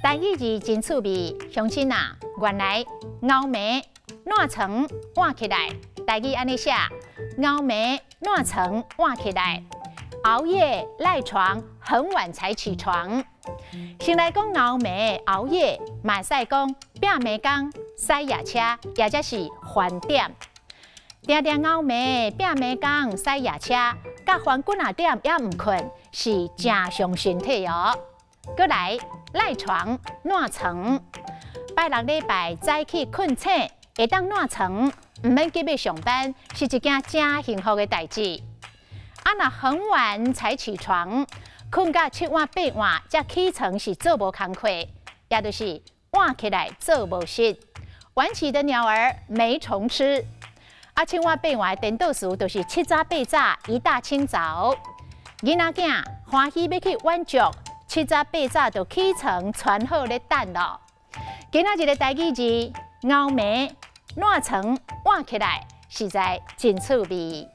台语字真趣味，乡亲啊，原来熬糜烂床换起来，台语安尼写：熬糜烂床换起来，熬夜赖床，很晚才起床。先来讲熬糜熬夜，嘛使讲拼暝工驶夜车，也则是翻点。定定熬暝拼暝工驶夜车，甲翻几啊点也毋困，是正伤身体哦。过来赖床烂床，拜六礼拜早起困醒，会当烂床，毋免急要上班，是一件真幸福的代志。啊，若很晚才起床，困到7晚8晚才起床是做无工课，也就是晚起来做无事。晚起的鸟儿没虫吃。啊，7晚8晚的颠倒时，就是7早8早一大清早。囡仔囝欢喜要去晚足，7早8早就起床穿好咧等咯。今仔日的台语字熬暝烂床换起来，实在真趣味。